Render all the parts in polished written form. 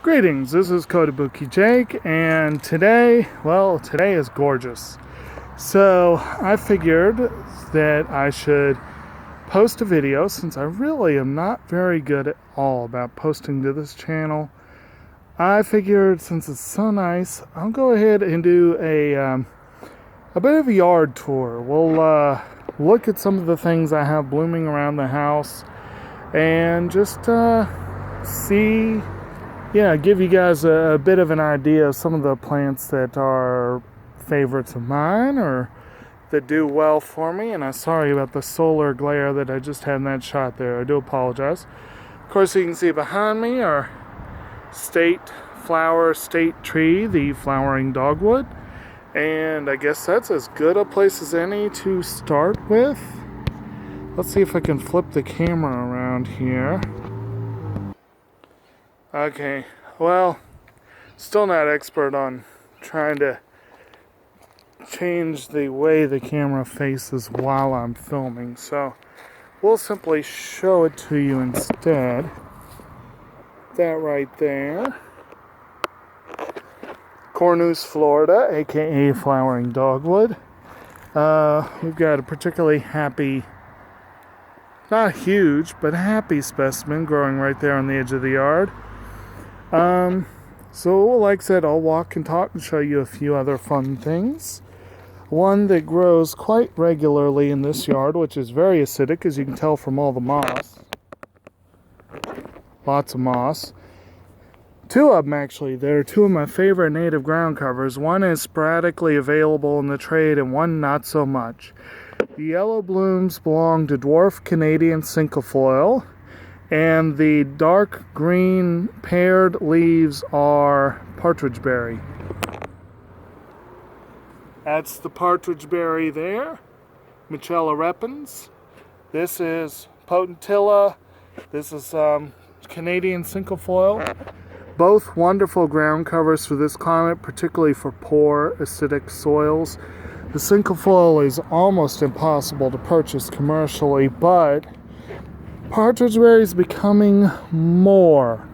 Greetings, this is Kotobukijake, and today is gorgeous. So I figured that I should post a video, since I really am not very good at all about posting to this channel. I figured since it's so nice, I'll go ahead and do a bit of a yard tour. We'll look at some of the things I have blooming around the house and just give you guys a bit of an idea of some of the plants that are favorites of mine or that do well for me. And I'm sorry about the solar glare that I just had in that shot there. I do apologize. Of course, you can see behind me our state tree, the flowering dogwood. And I guess that's as good a place as any to start with. Let's see if I can flip the camera around here. Okay, well, still not expert on trying to change the way the camera faces while I'm filming, so we'll simply show it to you instead. That right there. Cornus Florida, aka flowering dogwood. We've got a particularly happy, not huge, but happy specimen growing right there on the edge of the yard. So like I said, I'll walk and talk and show you a few other fun things. One that grows quite regularly in this yard, which is very acidic, as you can tell from all the moss. Lots of moss. Two of them, actually. They're two of my favorite native ground covers. One is sporadically available in the trade and one not so much. The yellow blooms belong to dwarf Canadian cinquefoil, and the dark green paired leaves are partridge berry. That's the partridge berry there, Michella repens. This is potentilla. This is Canadian cinquefoil. Both wonderful ground covers for this climate, particularly for poor acidic soils. The cinquefoil is almost impossible to purchase commercially, but partridge berry is becoming more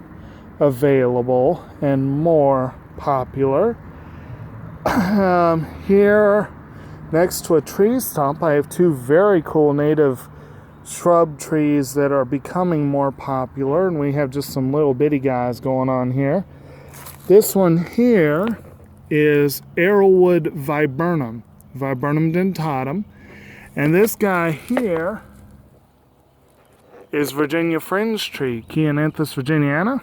available and more popular. Here, next to a tree stump, I have two very cool native shrub trees that are becoming more popular, and we have just some little bitty guys going on here. This one here is arrowwood viburnum dentatum, and this guy here is Virginia fringe tree, Chiananthus virginiana.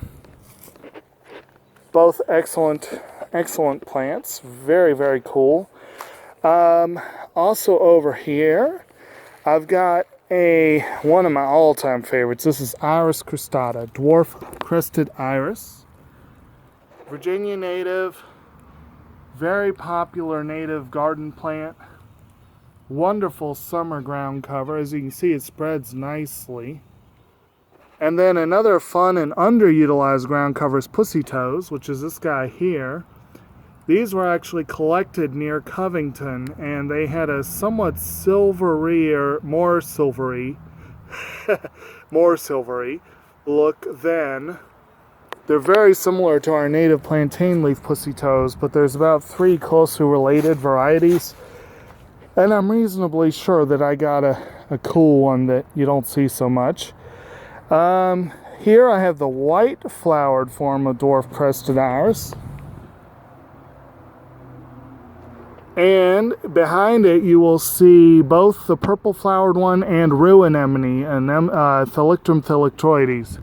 Both excellent plants. Very, very cool. Also over here, I've got one of my all-time favorites. This is Iris cristata, dwarf crested iris. Virginia native, very popular native garden plant. Wonderful summer ground cover. As you can see, it spreads nicely. And then another fun and underutilized ground cover is pussy toes, which is this guy here. These were actually collected near Covington, and they had a somewhat silvery, or more silvery look then. They're very similar to our native plantain leaf pussy toes, but there's about 3 closely related varieties. And I'm reasonably sure that I got a cool one that you don't see so much. Here I have the white flowered form of dwarf crested iris. And behind it you will see both the purple flowered one and rue anemone, Thalictrum thalictroides.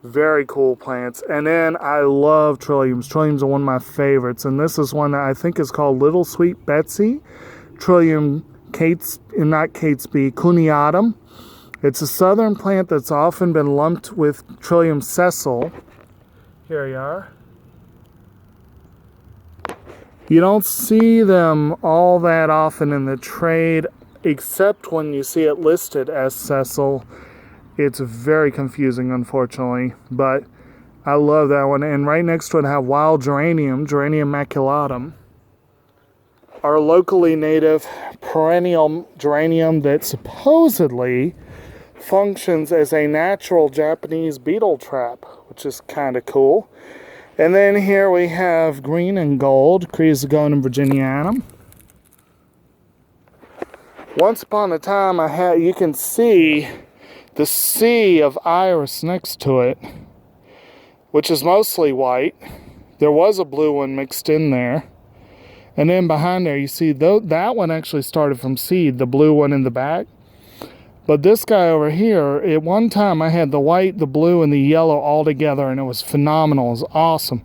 Very cool plants. And then I love trilliums. Trilliums are one of my favorites, and this is one that I think is called Little Sweet Betsy. Trillium cuneatum. It's a southern plant that's often been lumped with Trillium sessile. Here you are. You don't see them all that often in the trade, except when you see it listed as sessile. It's very confusing, unfortunately, but I love that one. And right next to it I have wild geranium, Geranium maculatum. Our locally native perennial geranium that supposedly functions as a natural Japanese beetle trap, which is kind of cool. And then here we have green and gold, Chrysogonum virginianum. Once upon a time, you can see the sea of iris next to it, which is mostly white. There was a blue one mixed in there. And then behind there, you see that one actually started from seed, the blue one in the back. But this guy over here, at one time I had the white, the blue, and the yellow all together, and it was phenomenal. It was awesome.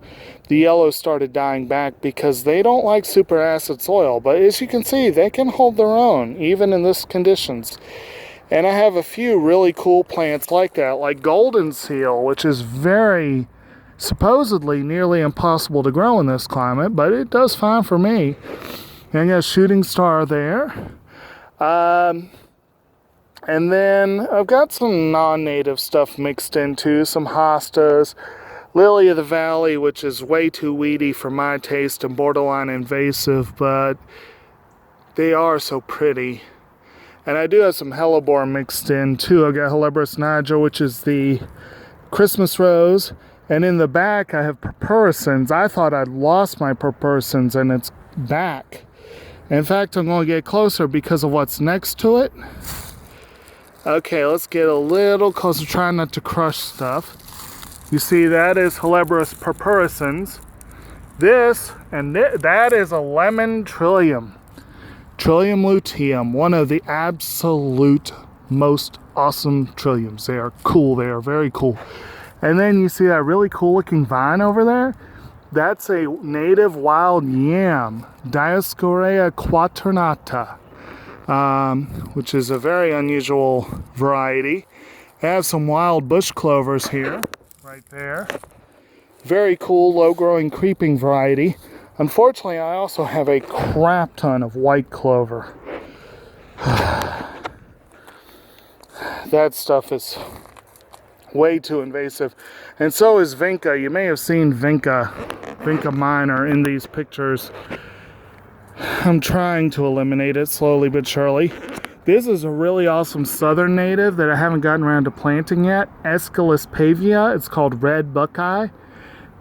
The yellow started dying back because they don't like super acid soil. But as you can see, they can hold their own, even in this conditions. And I have a few really cool plants like that, like golden seal, which is very, supposedly, nearly impossible to grow in this climate, but it does fine for me. And I got shooting star there. And then I've got some non-native stuff mixed into, some hostas, lily of the valley, which is way too weedy for my taste and borderline invasive, but they are so pretty. And I do have some hellebore mixed in too. I got Helleborus niger, which is the Christmas rose, and in the back I have purpurissans. I thought I'd lost my purpurissans, and it's back. In fact, I'm going to get closer because of what's next to it. Okay, let's get a little closer, try not to crush stuff. You see, that is Helleborus purpurissans. That is a lemon trillium. Trillium luteum, one of the absolute most awesome trilliums. They are cool, they are very cool. And then you see that really cool looking vine over there? That's a native wild yam, Dioscorea quaternata. Which is a very unusual variety. I have some wild bush clovers here, right there. Very cool, low-growing, creeping variety. Unfortunately, I also have a crap ton of white clover. That stuff is way too invasive. And so is vinca. You may have seen vinca minor in these pictures. I'm trying to eliminate it slowly but surely. This is a really awesome southern native that I haven't gotten around to planting yet. Aesculus pavia. It's called red buckeye.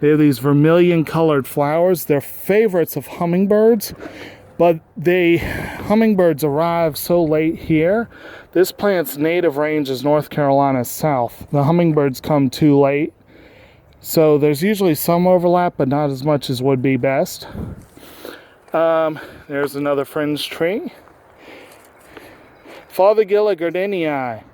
They have these vermilion colored flowers. They're favorites of hummingbirds, but hummingbirds arrive so late here. This plant's native range is North Carolina south. The hummingbirds come too late. So there's usually some overlap, but not as much as would be best. There's another fringe tree. Fothergilla gardeniae.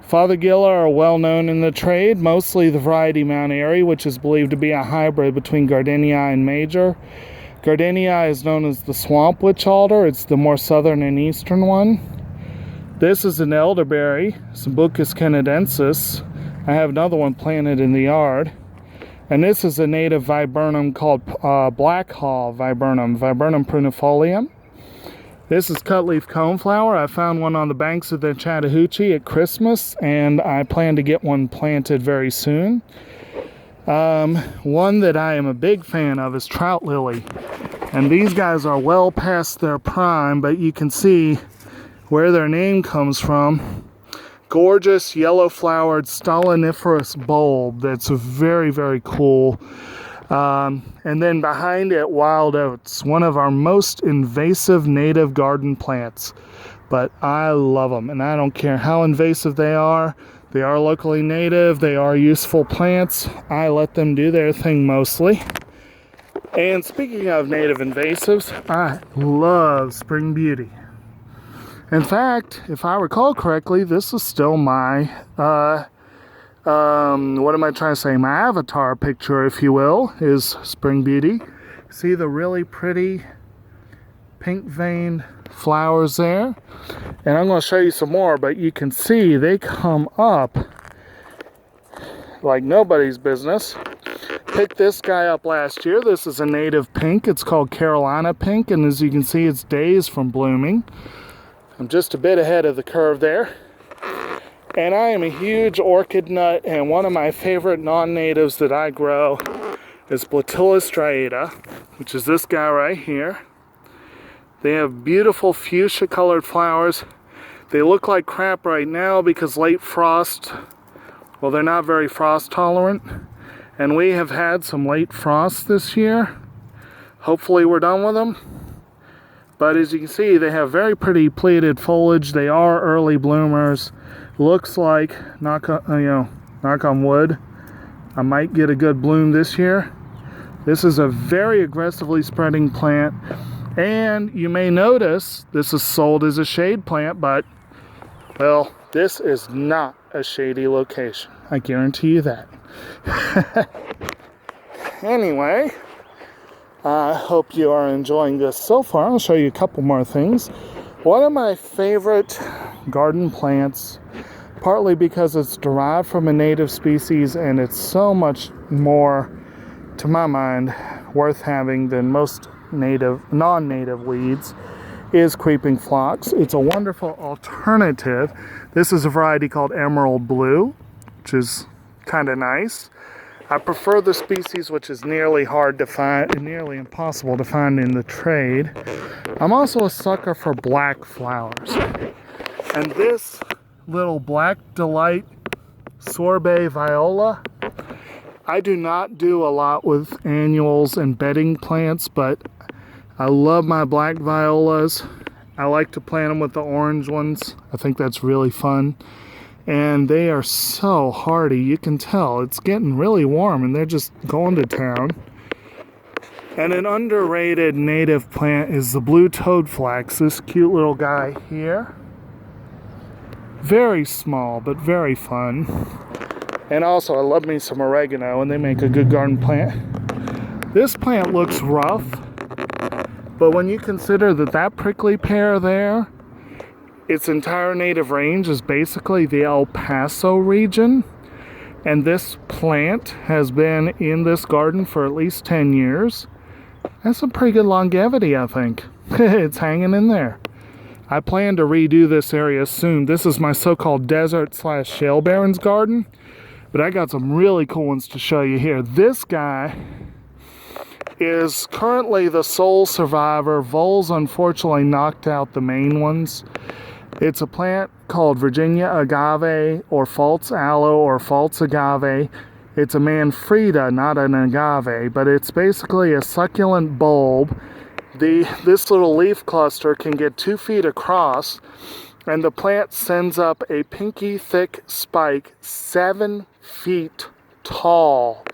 Fothergilla are well known in the trade, mostly the variety Mount Airy, which is believed to be a hybrid between gardeniae and major. Gardeniae is known as the swamp witch-alder. It's the more southern and eastern one. This is an elderberry, Sambucus canadensis. I have another one planted in the yard. And this is a native viburnum called black haw viburnum, Viburnum prunifolium. This is cutleaf coneflower. I found one on the banks of the Chattahoochee at Christmas, and I plan to get one planted very soon. One that I am a big fan of is trout lily. And these guys are well past their prime, but you can see where their name comes from. Gorgeous yellow-flowered stoloniferous bulb that's very, very cool. And then behind it, wild oats, one of our most invasive native garden plants. But I love them, and I don't care how invasive they are. They are locally native. They are useful plants. I let them do their thing mostly. And speaking of native invasives, I love Spring Beauty. In fact, if I recall correctly, this is still my, what am I trying to say? My avatar picture, if you will, is Spring Beauty. See the really pretty pink veined flowers there? And I'm going to show you some more, but you can see they come up like nobody's business. Picked this guy up last year. This is a native pink. It's called Carolina pink, and as you can see, it's days from blooming. I'm just a bit ahead of the curve there. And I am a huge orchid nut, and one of my favorite non-natives that I grow is Platylla striata, which is this guy right here. They have beautiful fuchsia colored flowers. They look like crap right now because late frost, well, they're not very frost tolerant. And we have had some late frost this year. Hopefully we're done with them. But as you can see, they have very pretty pleated foliage. They are early bloomers. Looks like, knock on wood, I might get a good bloom this year. This is a very aggressively spreading plant. And you may notice this is sold as a shade plant, but, well, this is not a shady location. I guarantee you that. Anyway, I hope you are enjoying this so far. I'll show you a couple more things. One of my favorite garden plants, partly because it's derived from a native species and it's so much more, to my mind, worth having than most non-native weeds, is creeping phlox. It's a wonderful alternative. This is a variety called Emerald Blue, which is kind of nice. I prefer the species, which is nearly hard to find, nearly impossible to find in the trade. I'm also a sucker for black flowers. And this little Black Delight Sorbet Viola, I do not do a lot with annuals and bedding plants, but I love my black violas. I like to plant them with the orange ones. I think that's really fun. And they are so hardy. You can tell it's getting really warm and they're just going to town. And an underrated native plant is the blue toadflax, this cute little guy here. Very small, but very fun. And also, I love me some oregano, and they make a good garden plant. This plant looks rough, but when you consider that prickly pear there, its entire native range is basically the El Paso region, and this plant has been in this garden for at least 10 years. That's some pretty good longevity, I think. It's hanging in there. I plan to redo this area soon. This is my so-called desert/Shale-Barrens garden, but I got some really cool ones to show you here. This guy is currently the sole survivor. Voles unfortunately knocked out the main ones. It's a plant called Virginia agave or false aloe or false agave. It's a manfreda, not an agave, but it's basically a succulent bulb. This little leaf cluster can get 2 feet across, and the plant sends up a pinky thick spike 7 feet tall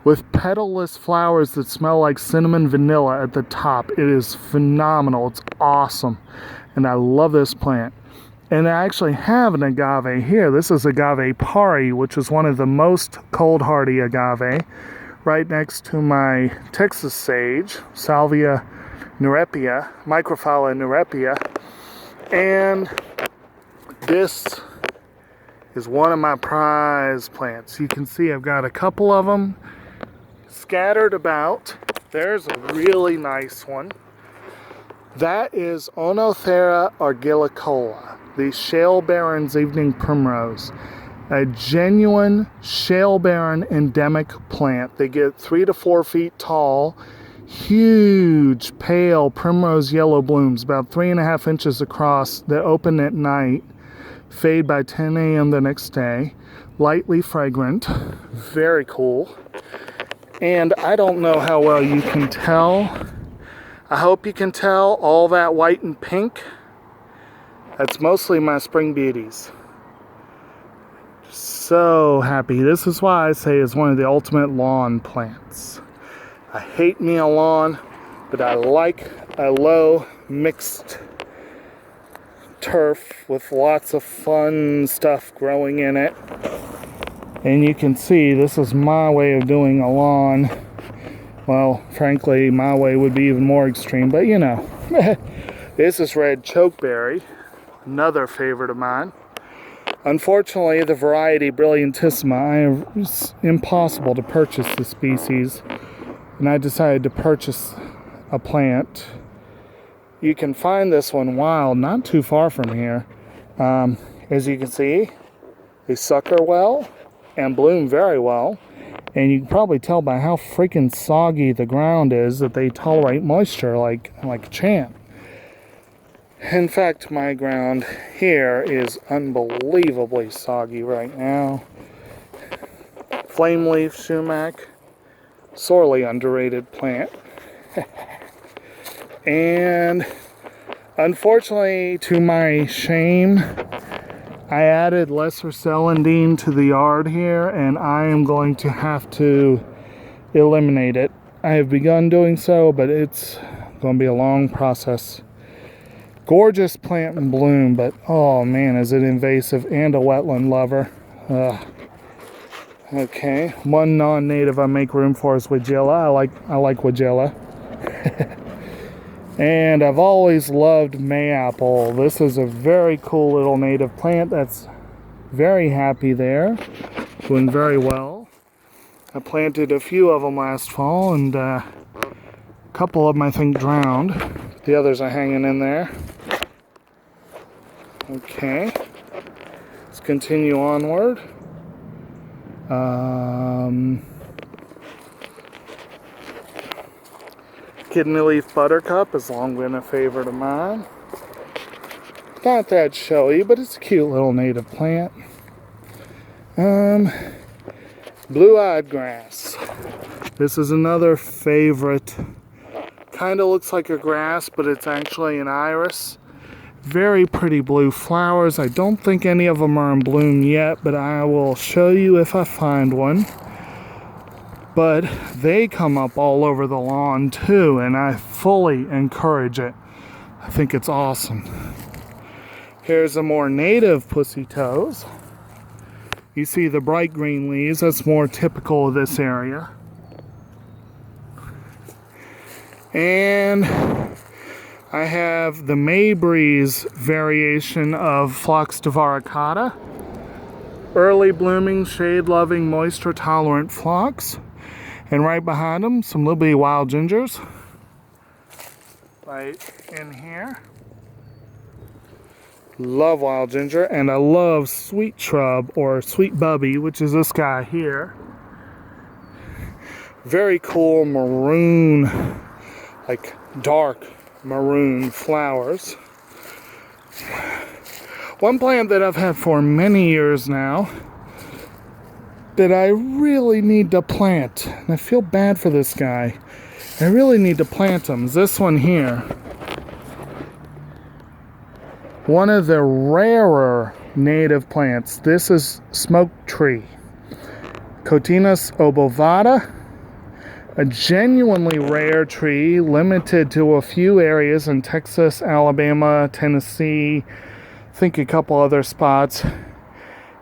with petalless flowers that smell like cinnamon vanilla at the top. It is phenomenal. It's awesome. And I love this plant. And I actually have an agave here. This is agave pari, which is one of the most cold hardy agave, right next to my Texas sage, Salvia nerepia, Microphylla nerepia. And this is one of my prize plants. You can see I've got a couple of them scattered about. There's a really nice one. That is Oenothera argillicola, the Shale-Barrens Evening-Primrose, a genuine Shale-Barren endemic plant. They get 3 to 4 feet tall, huge, pale, primrose yellow blooms, about 3.5 inches across, that open at night, fade by 10 a.m. the next day, lightly fragrant, very cool. And I don't know how well you can tell. I hope you can tell all that white and pink. That's mostly my spring beauties. So happy. This is why I say it's one of the ultimate lawn plants. I hate me a lawn, but I like a low mixed turf with lots of fun stuff growing in it. And you can see this is my way of doing a lawn. Well, frankly, my way would be even more extreme, but you know. This is red chokeberry, another favorite of mine. Unfortunately, the variety Brilliantissima, it's impossible to purchase the species, and I decided to purchase a plant. You can find this one wild, not too far from here. As you can see, they sucker well and bloom very well. And you can probably tell by how freaking soggy the ground is that they tolerate moisture like a champ. In fact, my ground here is unbelievably soggy right now. Flame leaf sumac, sorely underrated plant. And unfortunately, to my shame, I added lesser celandine to the yard here, and I am going to have to eliminate it. I have begun doing so, but it's going to be a long process. Gorgeous plant in bloom, but oh man, is it invasive and a wetland lover. Okay, one non-native I make room for is Witch-Alder. I like Witch-Alder. And I've always loved mayapple. This is a very cool little native plant that's very happy there, doing very well. I planted a few of them last fall, and a couple of them I think drowned. The others are hanging in there. Okay, let's continue onward. Kidney leaf buttercup has long been a favorite of mine. Not that showy, but it's a cute little native plant. Blue-eyed grass. This is another favorite. Kind of looks like a grass, but it's actually an iris. Very pretty blue flowers. I don't think any of them are in bloom yet, but I will show you if I find one. But they come up all over the lawn too, and I fully encourage it. I think it's awesome. Here's a more native pussy toes. You see the bright green leaves. That's more typical of this area. And I have the Maybreeze variation of Phlox divaricata. Early blooming, shade-loving, moisture-tolerant phlox. And right behind them, some little bitty wild gingers. Right in here. Love wild ginger, and I love sweet shrub or sweet bubby, which is this guy here. Very cool maroon, like dark maroon flowers. One plant that I've had for many years now that I really need to plant, and I feel bad for this guy. I really need to plant him. Is this one here. One of the rarer native plants. This is smoke tree. Cotinus obovata. A genuinely rare tree, limited to a few areas in Texas, Alabama, Tennessee, I think a couple other spots.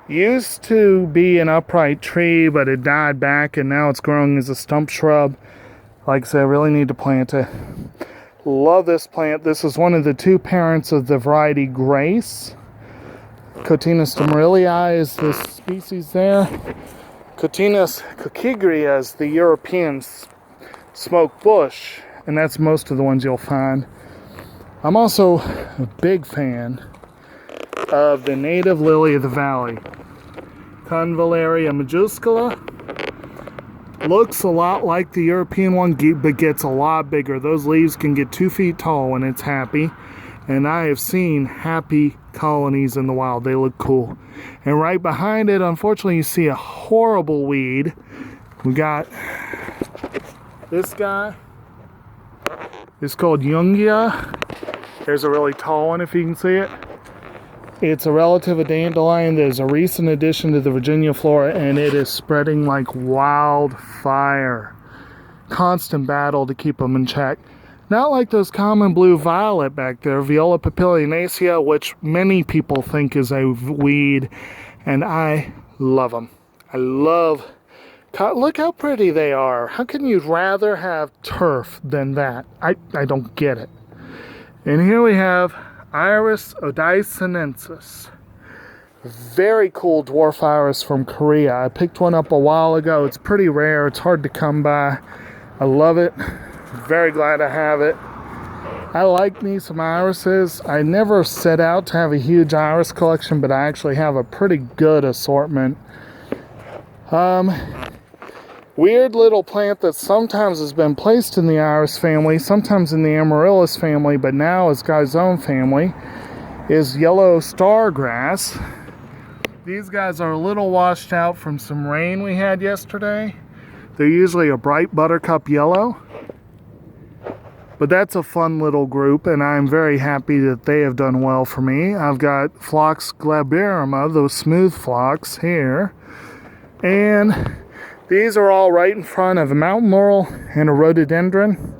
Used to be an upright tree, but it died back, and now it's growing as a stump shrub. Like I said, I really need to plant it. Love this plant. This is one of the two parents of the variety Grace. Cotinus demerilii is the species there. Cotinus kokigria is the European smoke bush, and that's most of the ones you'll find. I'm also a big fan of the native lily of the valley, Convallaria majuscula. Looks a lot like the European one, but gets a lot bigger. Those leaves can get 2 feet tall when it's happy, and I have seen happy colonies in the wild. They look cool. And right behind it, unfortunately, you see a horrible weed. We got this guy. It's called Jungia. There's a really tall one if you can see it. It's a relative of dandelion. There's a recent addition to the Virginia flora, and it is spreading like wildfire. Constant battle to keep them in check. Not like those common blue violet back there, Viola papilionacea, which many people think is a weed, and I love them. I love, look how pretty they are. How can you rather have turf than that? I don't get it. And here we have Iris odysonensis. Very cool dwarf iris from Korea. I picked one up a while ago. It's pretty rare. It's hard to come by. I love it. Very glad I have it. I like me some irises. I never set out to have a huge iris collection, but I actually have a pretty good assortment. weird little plant that sometimes has been placed in the iris family, sometimes in the amaryllis family, but now has got its own family, is yellow stargrass. These guys are a little washed out from some rain we had yesterday. They're usually a bright buttercup yellow. But that's a fun little group, and I'm very happy that they have done well for me. I've got Phlox glaberrima, those smooth phlox here. And these are all right in front of a mountain laurel and a rhododendron.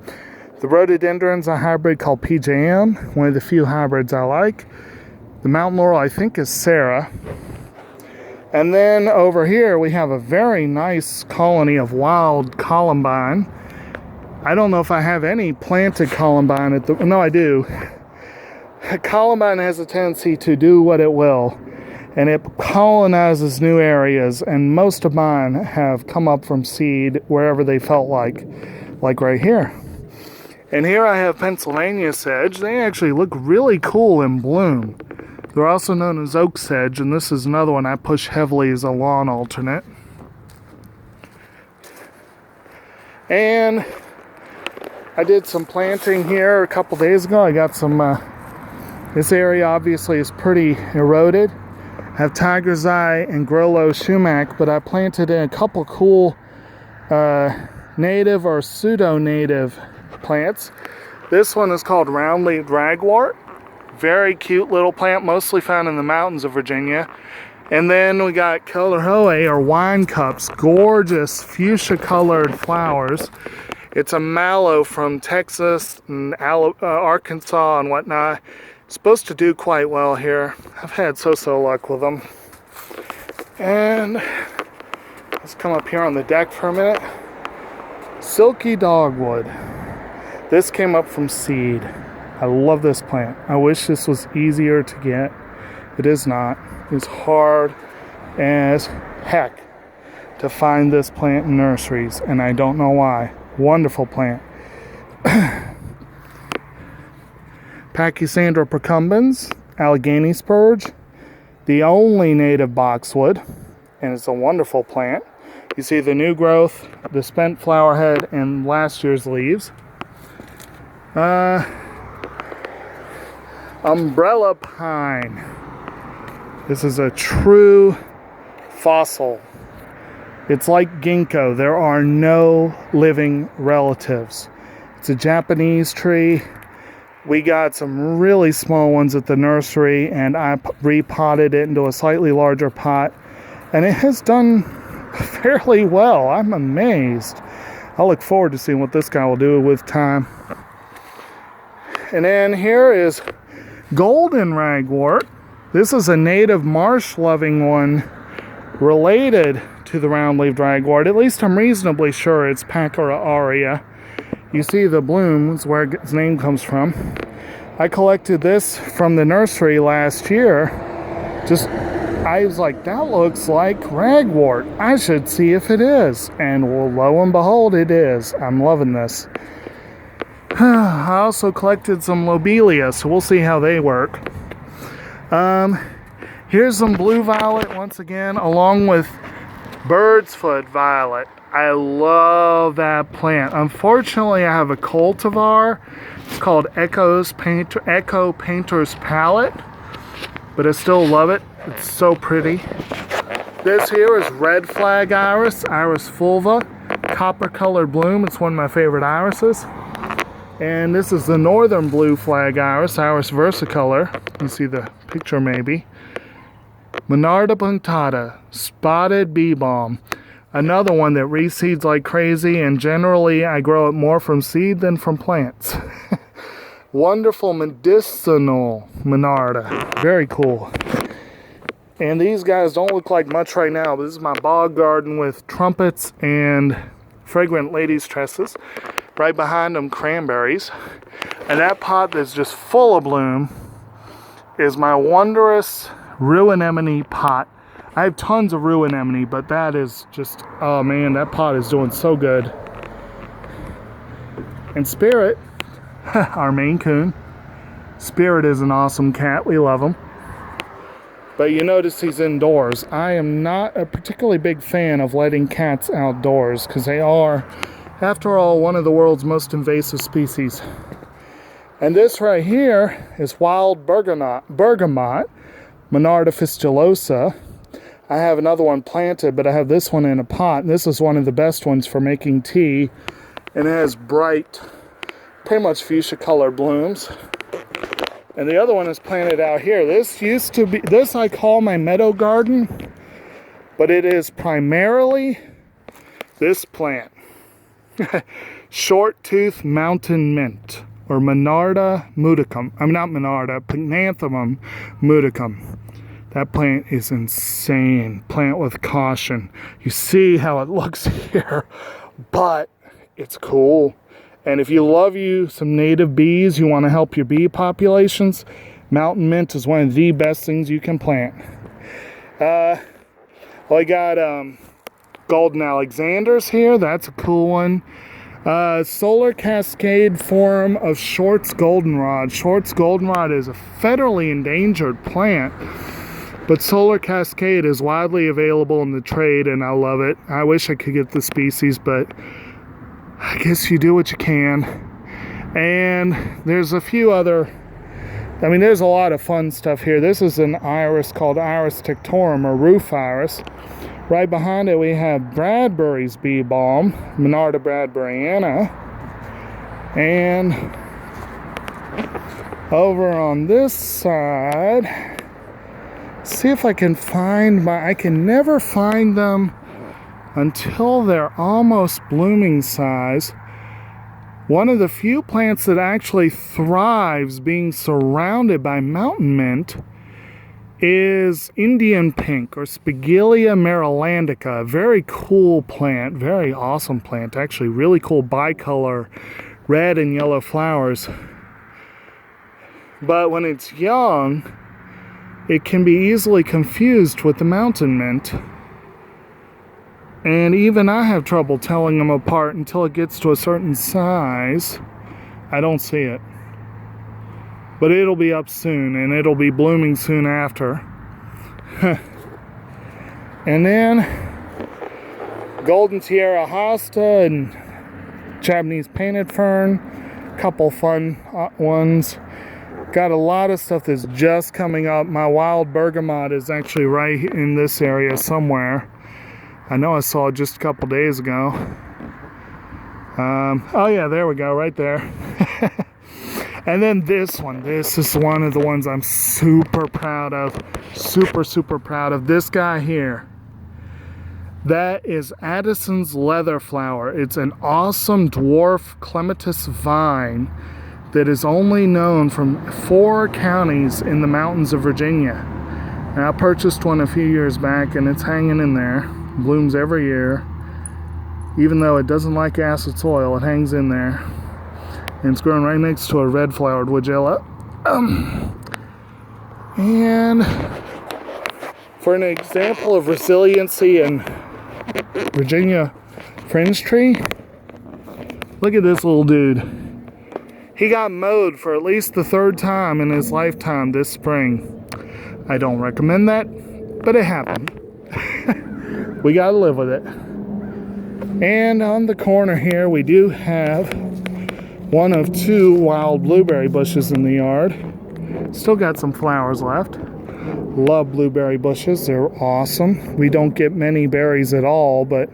The rhododendron's a hybrid called PJM, one of the few hybrids I like. The mountain laurel, I think, is Sarah. And then over here we have a very nice colony of wild columbine. I don't know if I have any planted columbine at the... No, I do. Columbine has a tendency to do what it will, and it colonizes new areas, and most of mine have come up from seed wherever they felt like right here. And here I have Pennsylvania sedge. They actually look really cool in bloom. They're also known as oak sedge, and this is another one I push heavily as a lawn alternate. And I did some planting here a couple days ago. I got some, this area obviously is pretty eroded. I have tiger's eye and Grollo sumac, but I planted in a couple cool native or pseudo-native plants. This one is called round-leaved ragwort. Very cute little plant, mostly found in the mountains of Virginia. And then we got Kellerhoe or wine cups, gorgeous fuchsia-colored flowers. It's a mallow from Texas and Arkansas and whatnot. It's supposed to do quite well here. I've had so-so luck with them. And let's come up here on the deck for a minute. Silky dogwood. This came up from seed. I love this plant. I wish this was easier to get. It is not. It's hard as heck to find this plant in nurseries, and I don't know why. Wonderful plant. Pachysandra procumbens, Allegheny spurge, the only native boxwood, and it's a wonderful plant. You see the new growth, the spent flower head, and last year's leaves. Umbrella pine. This is a true fossil. It's like ginkgo. There are no living relatives. It's a Japanese tree. We got some really small ones at the nursery, and I repotted it into a slightly larger pot, and it has done fairly well. I'm amazed. I look forward to seeing what this guy will do with time. And then here is golden ragwort. This is a native marsh-loving one related to the round-leaved ragwort. At least I'm reasonably sure it's Pachara aurea. You see the blooms where its name comes from. I collected this from the nursery last year. I was like, that looks like ragwort. I should see if it is. And well, lo and behold, it is. I'm loving this. I also collected some lobelia, so we'll see how they work. Here's some blue violet once again, along with bird's foot violet. I love that plant. Unfortunately, I have a cultivar. It's called Echo Painter's Palette, but I still love it. It's so pretty. This here is red flag iris, Iris fulva, copper colored bloom. It's one of my favorite irises. And this is the northern blue flag iris, Iris versicolor. You see the picture maybe. Monarda punctata, spotted Bee-Balm. Another one that reseeds like crazy, and generally I grow it more from seed than from plants. Wonderful medicinal Monarda. Very cool. And these guys don't look like much right now, but this is my bog garden with trumpets and fragrant ladies' tresses. Right behind them, cranberries. And that pot that's just full of bloom is my wondrous rue anemone pot. I have tons of rue anemone, but that is just, oh man, that pot is doing so good. And Spirit, our Maine Coon. Spirit is an awesome cat. We love him. But you notice he's indoors. I am not a particularly big fan of letting cats outdoors because they are, after all, one of the world's most invasive species. And this right here is wild bergamot, Monarda fistulosa. I have another one planted, but I have this one in a pot. And this is one of the best ones for making tea. And it has bright, pretty much fuchsia color blooms. And the other one is planted out here. This used to be, this I call my meadow garden, but it is primarily this plant. Short-tooth mountain mint, or Monarda muticum. I'm not Monarda, Penanthemum muticum. That plant is insane. Plant with caution. You see how it looks here, but it's cool. And if you love you some native bees, you want to help your bee populations, mountain mint is one of the best things you can plant. Well, I got golden Alexanders here. That's a cool one. Solar cascade form of Short's goldenrod. Short's goldenrod is a federally endangered plant, but solar cascade is widely available in the trade, and I love it. I wish I could get the species, but I guess you do what you can. And there's a few other, I mean, there's a lot of fun stuff here. This is an iris called Iris tictorum, or roof iris. Right behind it we have Bradbury's Bee-Balm, Monarda bradburyana. And over on this side, see if I can find I can never find them until they're almost blooming size. One of the few plants that actually thrives being surrounded by mountain mint is Indian pink, or Spigelia marylandica. A very cool plant, very awesome plant. Actually really cool bicolor red and yellow flowers. But when it's young, it can be easily confused with the mountain mint. And even I have trouble telling them apart until it gets to a certain size. I don't see it. But it'll be up soon, and it'll be blooming soon after. And then golden Tierra hosta and Japanese painted fern. Couple fun ones. Got a lot of stuff that's just coming up. My wild bergamot is actually right in this area somewhere. I know I saw it just a couple days ago. Oh yeah, there we go, right there. And then this one. This is one of the ones I'm super proud of. Super proud of. This guy here. That is Addison's leather flower. It's an awesome dwarf clematis vine that is only known from 4 counties in the mountains of Virginia. And I purchased one a few years back, and it's hanging in there. Blooms every year. Even though it doesn't like acid soil, it hangs in there. And it's growing right next to a red-flowered woodgella. And for an example of resiliency in Virginia fringe tree, look at this little dude. He got mowed for at least the 3rd time in his lifetime this spring. I don't recommend that, but it happened. We gotta live with it. And on the corner here, we do have one of 2 wild blueberry bushes in the yard. Still got some flowers left. Love blueberry bushes, they're awesome. We don't get many berries at all, but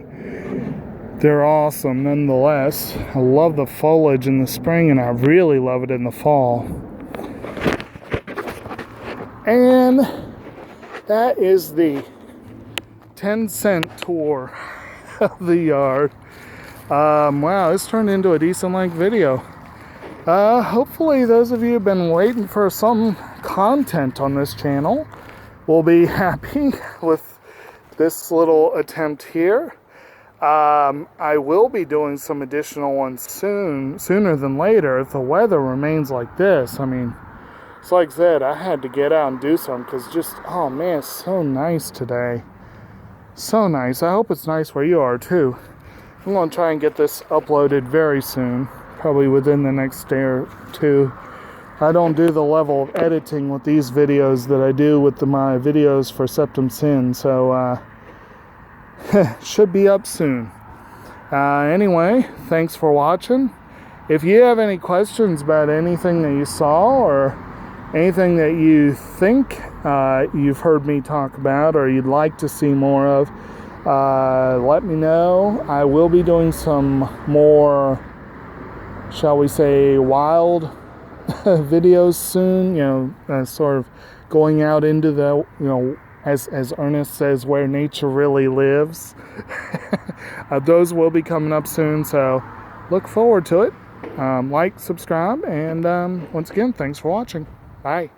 they're awesome nonetheless. I love the foliage in the spring, and I really love it in the fall. And that is the 10-cent tour of the yard. Wow, this turned into a decent length video. Hopefully those of you who have been waiting for some content on this channel will be happy with this little attempt here. I will be doing some additional ones sooner than later, if the weather remains like this. I mean, it's like I said, I had to get out and do something because just, oh man, it's so nice today. So nice. I hope it's nice where you are too. I'm going to try and get this uploaded very soon, probably within the next day or 2. I don't do the level of editing with these videos that I do with my videos for Septum Sin, so should be up soon. Anyway, thanks for watching. If you have any questions about anything that you saw or anything that you think you've heard me talk about or you'd like to see more of, let me know. I will be doing some more, shall we say, wild videos soon, sort of going out into the, as Ernest says, where nature really lives. Those will be coming up soon, so look forward to it. Like, subscribe, and once again, thanks for watching. Bye.